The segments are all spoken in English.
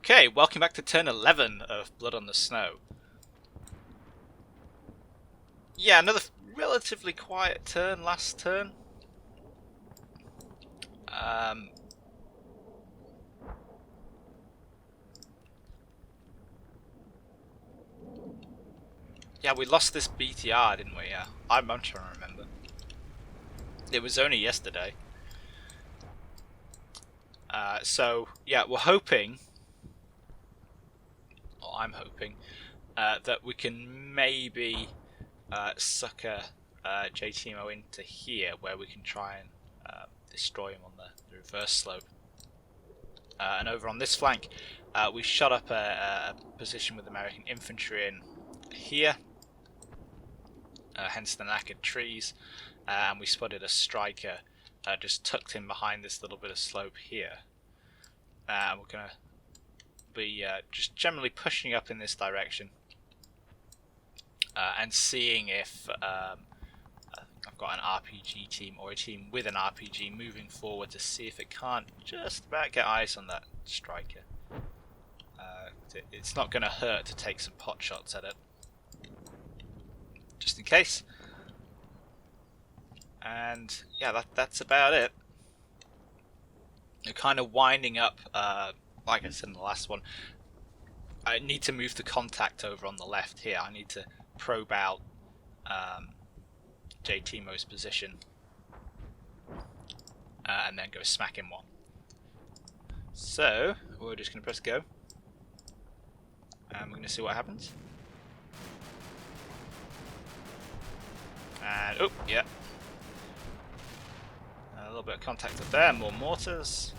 Okay, welcome back to turn 11 of Blood on the Snow. Yeah, another relatively quiet turn last turn. Yeah, we lost this BTR, didn't we? Yeah, I'm trying to remember. It was only yesterday. So, yeah, we're hoping, or I'm hoping, that we can maybe sucker JTMO into here, where we can try and destroy him on the reverse slope. And over on this flank, we shot up a position with American infantry in here, hence the knackered trees, and we spotted a striker just tucked in behind this little bit of slope here. We're going to be just generally pushing up in this direction and seeing if I've got an RPG team or a team with an RPG moving forward to see if it can't just about get eyes on that striker. It's not going to hurt to take some pot shots at it, just in case. And yeah, that's about it. We're kind of winding up, like I said in the last one. I need to move the contact over on the left here. I need to probe out JTMO's position and then go smack him one. So we're just going to press go and we're going to see what happens. And oh yeah, a little bit of contact up there, more mortars.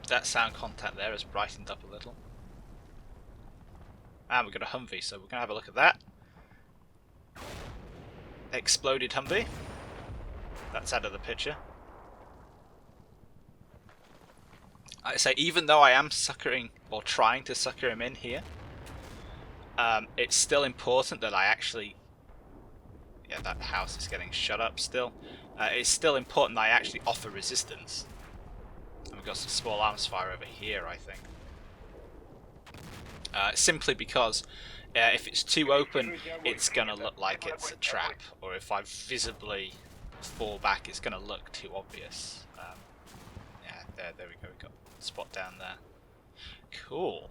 That sound contact there has brightened up a little. And we've got a Humvee, so we're going to have a look at that. Exploded Humvee. That's out of the picture. Like I say, even though I am suckering, or trying to sucker him in here, it's still important that I actually... Yeah, that house is getting shut up still. It's still important that I actually offer resistance. And we've got some small arms fire over here, I think. Simply because if it's too open, it's going to look like it's a trap. Or if I visibly fall back, it's going to look too obvious. Yeah, there we go. We've got a spot down there. Cool.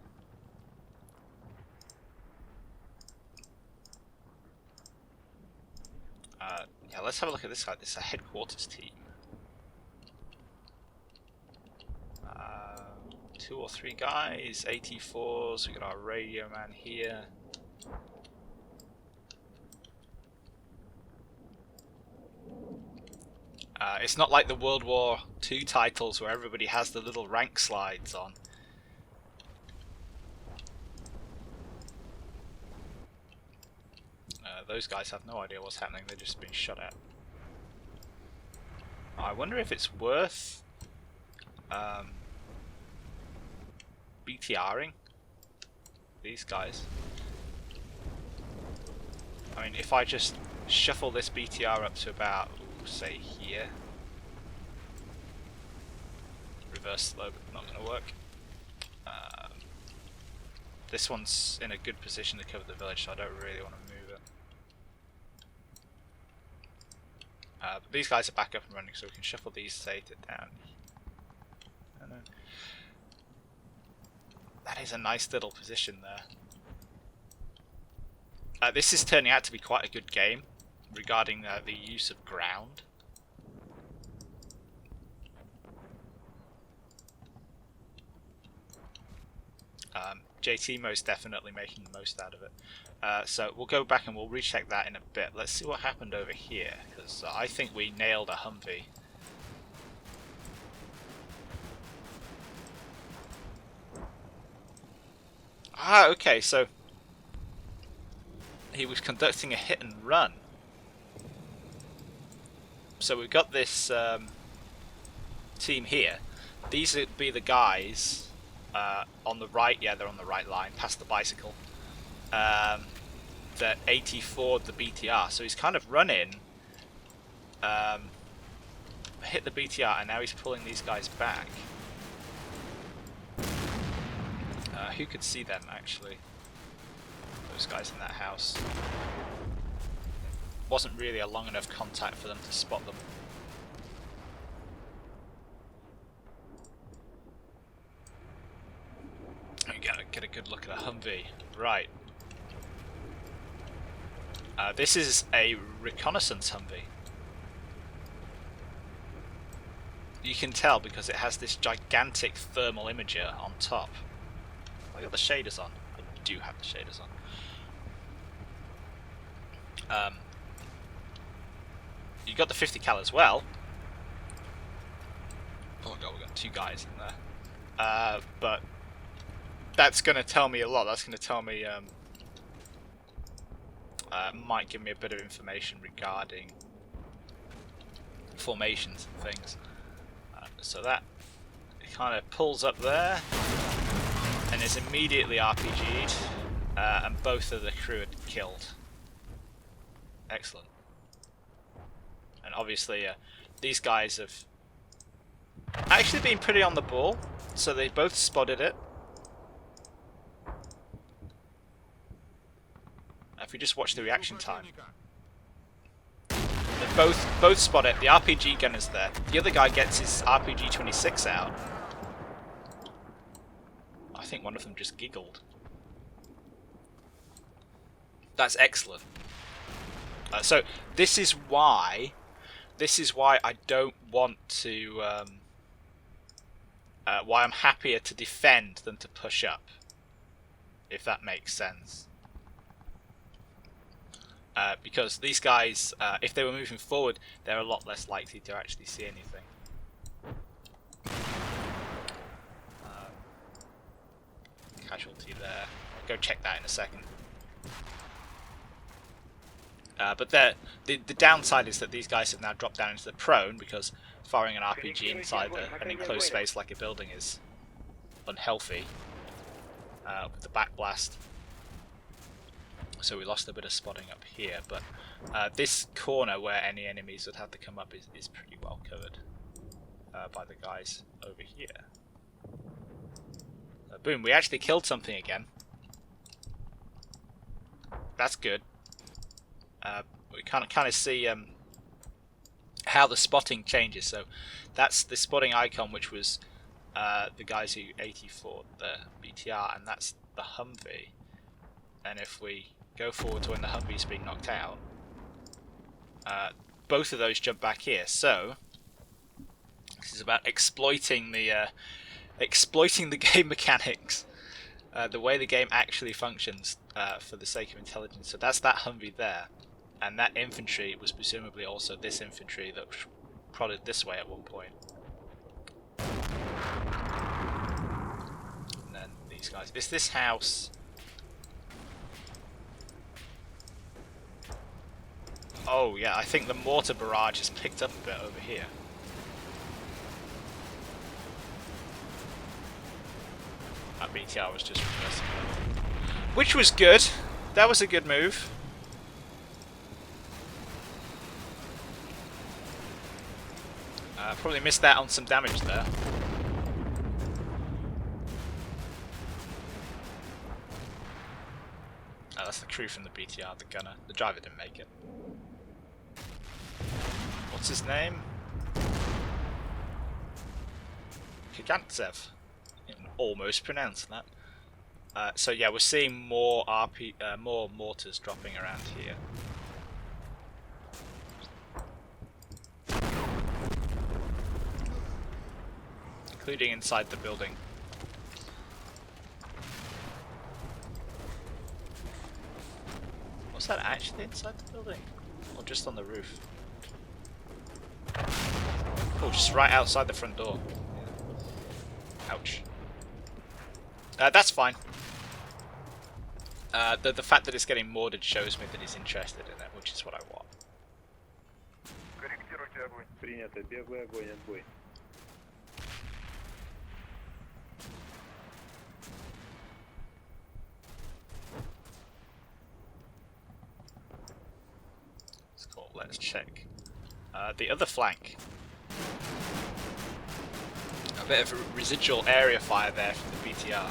Yeah, let's have a look at this guy. This is a headquarters team. 2 or 3 guys, 84s, we got our radio man here. It's not like the World War II titles where everybody has the little rank slides on. Those guys have no idea what's happening, they're just being shot at. I wonder if it's worth BTRing these guys. I mean, if I just shuffle this BTR up to about, say, here. Reverse slope, not going to work. This one's in a good position to cover the village, so I don't really want to move it. But these guys are back up and running, so we can shuffle these, say, down. That is a nice little position there. This is turning out to be quite a good game regarding the use of ground. JTMO is definitely making the most out of it. So we'll go back and we'll recheck that in a bit. Let's see what happened over here, because I think we nailed a Humvee. Ah, okay, so he was conducting a hit and run. So we've got this team here. These would be the guys on the right. Yeah, they're on the right line, past the bicycle. That 84'd the BTR. So he's kind of running, hit the BTR, and now he's pulling these guys back. Who could see them, actually? Those guys in that house. Wasn't really a long enough contact for them to spot them. We gotta get a good look at a Humvee. Right. This is a reconnaissance Humvee. You can tell because it has this gigantic thermal imager on top. I got the shaders on. I do have the shaders on. You got the 50 cal as well. Oh god, we got two guys in there. But that's going to tell me a lot. That's going to tell me, might give me a bit of information regarding formations and things. So that kind of pulls up there and is immediately RPG'd, and both of the crew are killed. Excellent. And obviously these guys have actually been pretty on the ball, so they both spotted it. If we just watch the reaction time, they both spot it. The RPG gunner's there. The other guy gets his RPG 26 out. I think one of them just giggled. That's excellent. So this is why I don't want to. Why I'm happier to defend than to push up, if that makes sense. Because these guys, if they were moving forward, they're a lot less likely to actually see anything. Casualty there. I'll go check that in a second. But the downside is that these guys have now dropped down into the prone, because firing an RPG inside an enclosed space like a building is unhealthy with the backblast. So we lost a bit of spotting up here, but this corner where any enemies would have to come up is pretty well covered by the guys over here. Boom, we actually killed something again. That's good. We kind of see how the spotting changes. So that's the spotting icon, which was the guys who 84 the BTR, and that's the Humvee. And if we go forward to when the Humvee's being knocked out, both of those jump back here. So this is about exploiting the game mechanics, the way the game actually functions for the sake of intelligence. So that's that Humvee there, and that infantry was presumably also this infantry that was prodded this way at one point. And then these guys. Is this house? Oh yeah, I think the mortar barrage has picked up a bit over here. That BTR was just reversing that. Which was good. That was a good move. Probably missed that on some damage there. Oh, that's the crew from the BTR, the gunner. The driver didn't make it. What's his name? Kigantsev. Almost pronounced that. So yeah, we're seeing more more mortars dropping around here. Including inside the building. Was that actually inside the building? Or just on the roof? Oh, just right outside the front door. Ouch. That's fine. The fact that it's getting mortared shows me that he's interested in it, which is what I want. That's cool. Let's check the other flank. A bit of a residual area fire there from the BTR.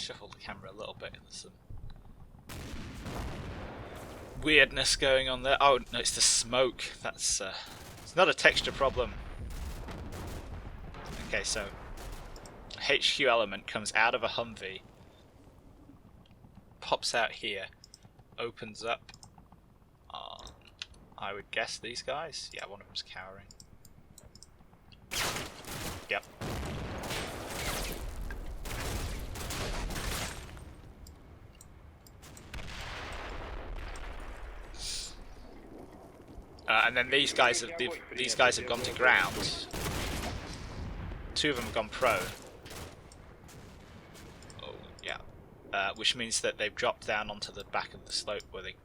shuffle the camera a little bit. There's some weirdness going on there. Oh no, it's the smoke. That's it's not a texture problem. Okay, so HQ element comes out of a Humvee, pops out here, opens up on, I would guess, these guys. Yeah, one of them's cowering. Yep. And then these guys have gone to ground. Two of them have gone prone. Oh yeah, which means that they've dropped down onto the back of the slope where they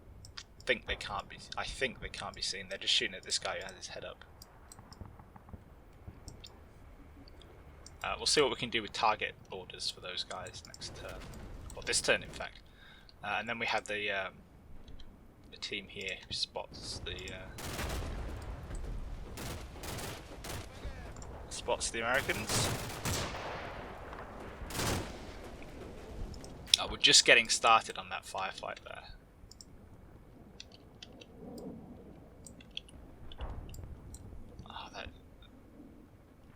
think they can't be. I think they can't be seen. They're just shooting at this guy who has his head up. We'll see what we can do with target orders for those guys next turn, or this turn in fact. And then we have the team here who spots the Americans. We're just getting started on that firefight there.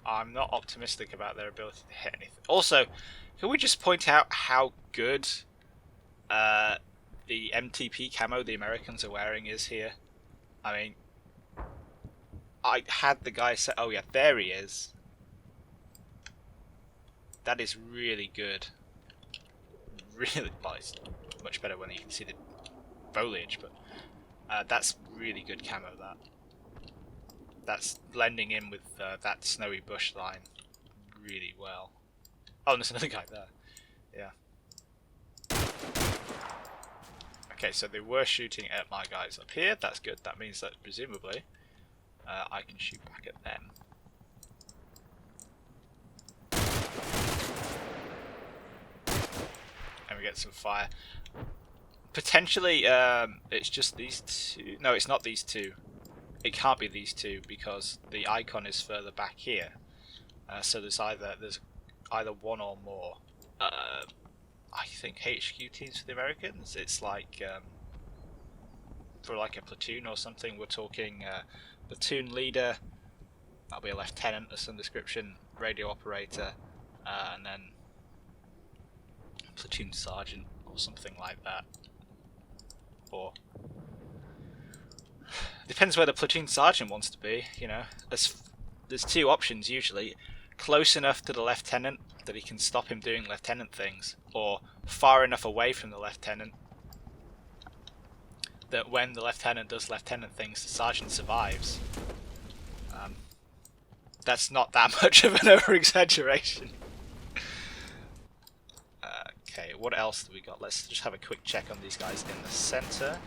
I'm not optimistic about their ability to hit anything. Also, can we just point out how good the MTP camo the Americans are wearing is here? I mean, I had the guy say, oh yeah, there he is. That is really good. Really, well, it's much better when you can see the foliage, but that's really good camo, that. That's blending in with that snowy bush line really well. Oh, and there's another guy there. Yeah. Okay, so they were shooting at my guys up here. That's good. That means that presumably I can shoot back at them. And we get some fire. Potentially, it's just these two. No, it's not these two. It can't be these two because the icon is further back here. So there's either one or more. I think HQ teams for the Americans. It's like for like a platoon or something. We're talking platoon leader. That'll be a lieutenant of some description. Radio operator, and then platoon sergeant or something like that. Or depends where the platoon sergeant wants to be, you know. There's two options usually. Close enough to the lieutenant that he can stop him doing lieutenant things, or far enough away from the lieutenant that when the lieutenant does lieutenant things, the sergeant survives. That's not that much of an over-exaggeration. Okay, what else do we got? Let's just have a quick check on these guys in the centre.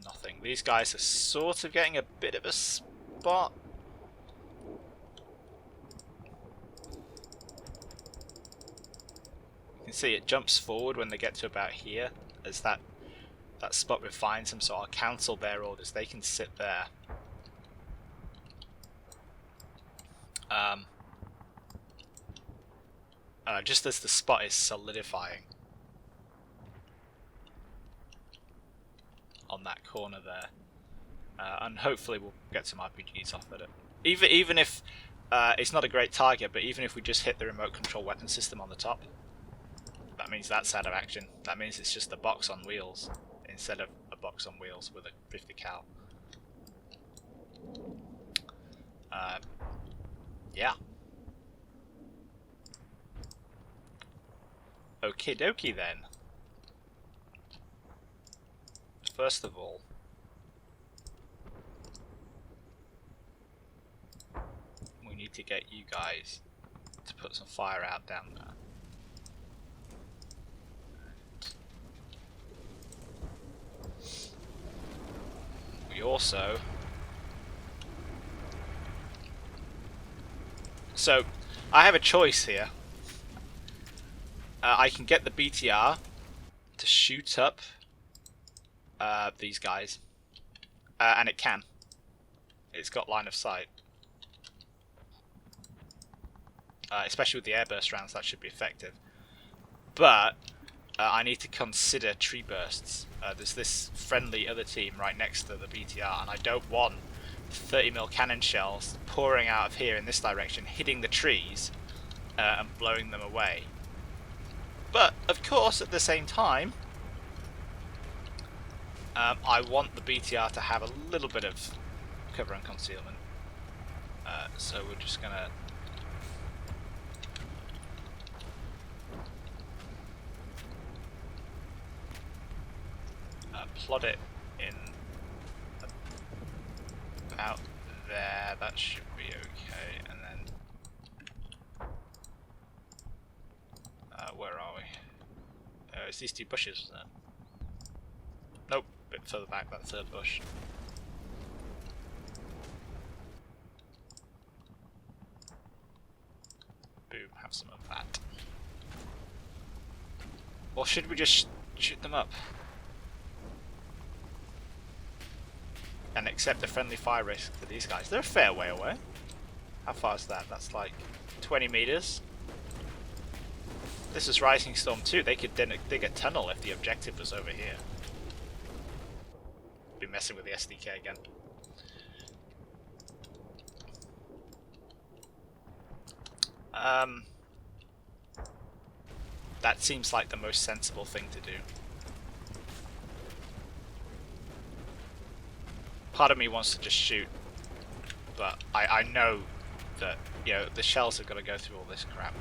Nothing. These guys are sort of getting a bit of a spot. You can see it jumps forward when they get to about here, as that spot refines them, so I'll cancel their orders. They can sit there. Just as the spot is solidifying on that corner there, and hopefully we'll get some RPGs off at it. Even if it's not a great target, but even if we just hit the remote control weapon system on the top, that means that's out of action. That means it's just a box on wheels instead of a box on wheels with a 50 cal. Yeah. Okie dokie then. First of all, we need to get you guys to put some fire out down there. We also... So, I have a choice here. I can get the BTR to shoot up these guys, and it can. It's got line of sight. especially with the airburst rounds. That should be effective. But I need to consider tree bursts. There's this friendly other team right next to the BTR, and I don't want 30mm cannon shells pouring out of here in this direction, hitting the trees and blowing them away. But of course, at the same time, I want the BTR to have a little bit of cover and concealment. So we're just gonna plot it in about there. That should be okay. And then where are we? It's these two bushes, isn't it? Nope, a bit further back, that third bush. Boom, have some of that. Or should we just shoot them up? And accept the friendly fire risk for these guys. They're a fair way away. How far is that? That's like 20 meters. This is Rising Storm 2. They could then dig a tunnel if the objective was over here. Be messing with the SDK again. That seems like the most sensible thing to do. Part of me wants to just shoot, but I know that, you know, the shells have got to go through all this crap.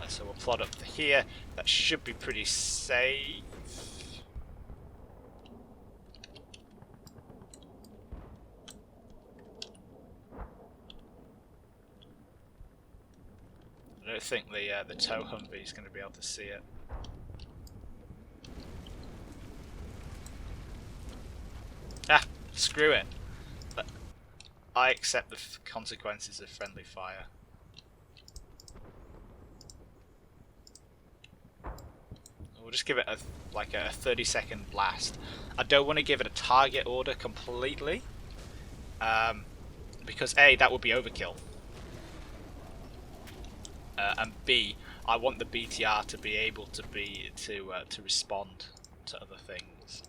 So we'll plot up to here. That should be pretty safe. I don't think the tow Humvee is going to be able to see it. Ah, screw it. I accept the consequences of friendly fire. We'll just give it a 30-second blast. I don't want to give it a target order completely, because A, that would be overkill, and B, I want the BTR to be able to respond to other things.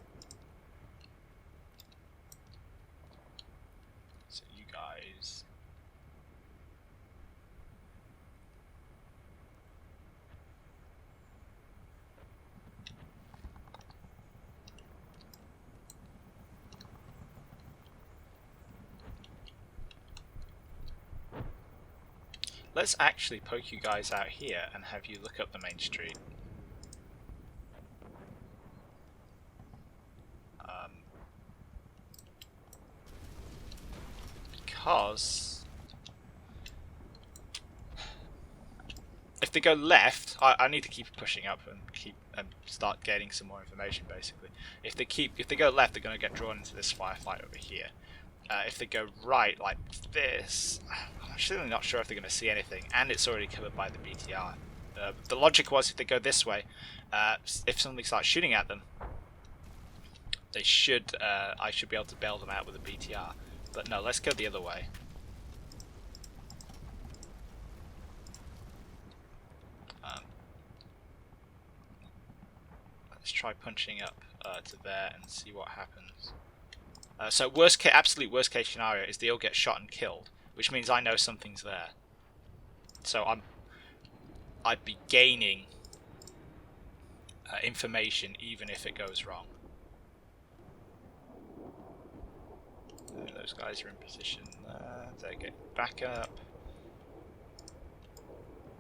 So you guys. Let's actually poke you guys out here and have you look up the main street. Because if they go left, I need to keep pushing up and start gaining some more information. Basically, if they go left, they're going to get drawn into this firefight over here. If they go right like this, I'm actually not sure if they're going to see anything, and it's already covered by the BTR. The logic was if they go this way, if something starts shooting at them, they should I should be able to bail them out with a BTR. But no, let's go the other way. Let's try punching up to there and see what happens. So absolute worst case scenario is they all get shot and killed, which means I know something's there. So I'd be gaining information even if it goes wrong. Those guys are in position there. They get back up.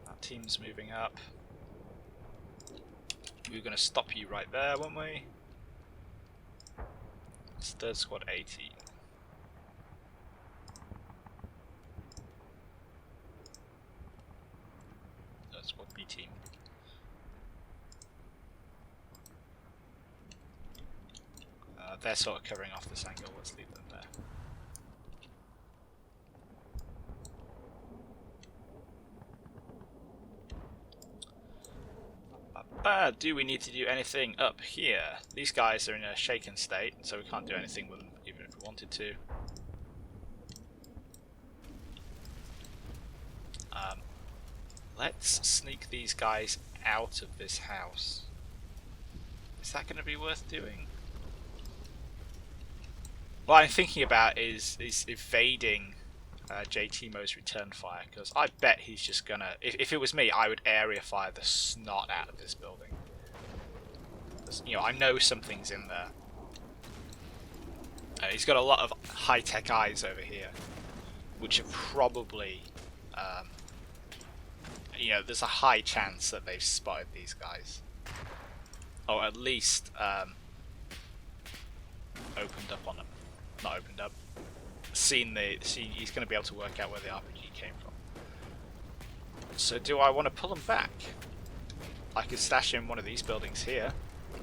That team's moving up. We were going to stop you right there, weren't we? It's third squad 18. Third squad B team. They're sort of covering off this angle. Let's leave them there. Do we need to do anything up here? These guys are in a shaken state, so we can't do anything with them, even if we wanted to. let's sneak these guys out of this house. Is that going to be worth doing? What I'm thinking about is evading JTMO's return fire, because I bet he's just gonna. If it was me, I would area fire the snot out of this building. You know, I know something's in there. He's got a lot of high-tech eyes over here, which are probably, you know, there's a high chance that they've spotted these guys, or at least opened up on them. Not opened up. Seen he's going to be able to work out where the RPG came from. So do I want to pull them back? I could stash in one of these buildings here.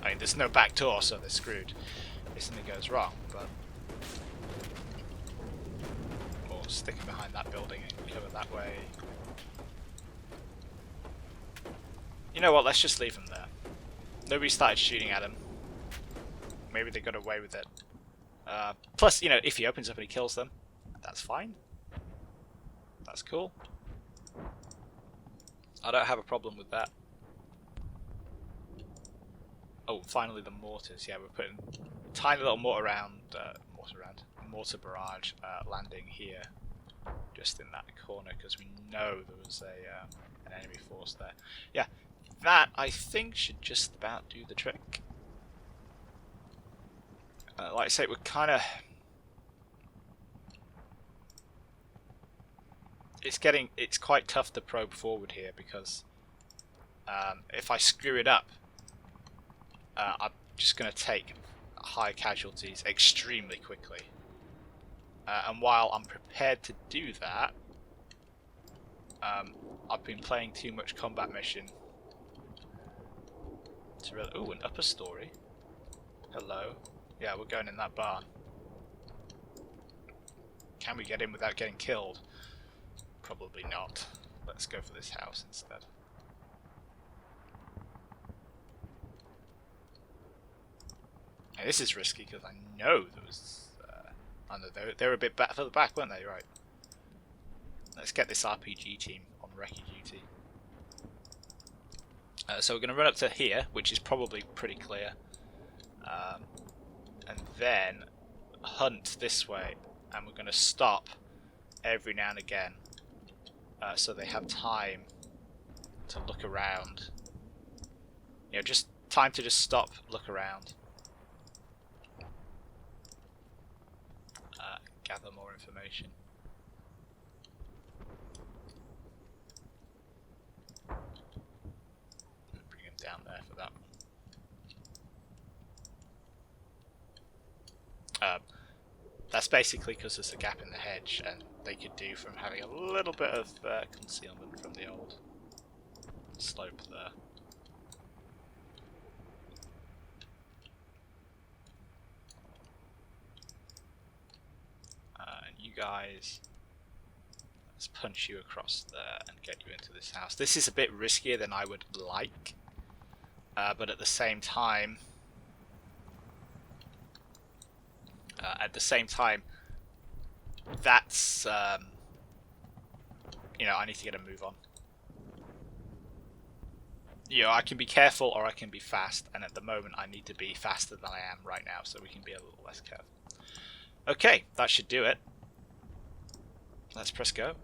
I mean, there's no back door, so they're screwed if something goes wrong, but... Or stick them behind that building and cover that way. You know what, let's just leave them there. Nobody started shooting at him. Maybe they got away with it. Plus, you know, if he opens up and he kills them, that's fine. That's cool. I don't have a problem with that. Oh, finally the mortars. Yeah, we're putting a tiny little mortar mortar barrage landing here, just in that corner, because we know there was an enemy force there. Yeah, that I think should just about do the trick. Like I say, we're kind of... It's quite tough to probe forward here, because if I screw it up, I'm just going to take high casualties extremely quickly. And while I'm prepared to do that, I've been playing too much combat mission to really... Ooh, an upper story. Hello. Yeah, we're going in that barn. Can we get in without getting killed? Probably not. Let's go for this house instead. Now, this is risky because I know there was... I know they were a bit further back, weren't they? Right. Let's get this RPG team on recce duty. So we're going to run up to here, which is probably pretty clear. And then hunt this way, and we're going to stop every now and again, so they have time to look around. You know, just time to just stop, look around, gather more information. Bring him down there for that one. That's basically because there's a gap in the hedge, and they could do from having a little bit of concealment from the old slope there. And you guys, let's punch you across there and get you into this house. This is a bit riskier than I would like, but at the same time, that's, you know, I need to get a move on. You know, I can be careful or I can be fast, and at the moment I need to be faster than I am right now, so we can be a little less careful. Okay, that should do it. Let's press go.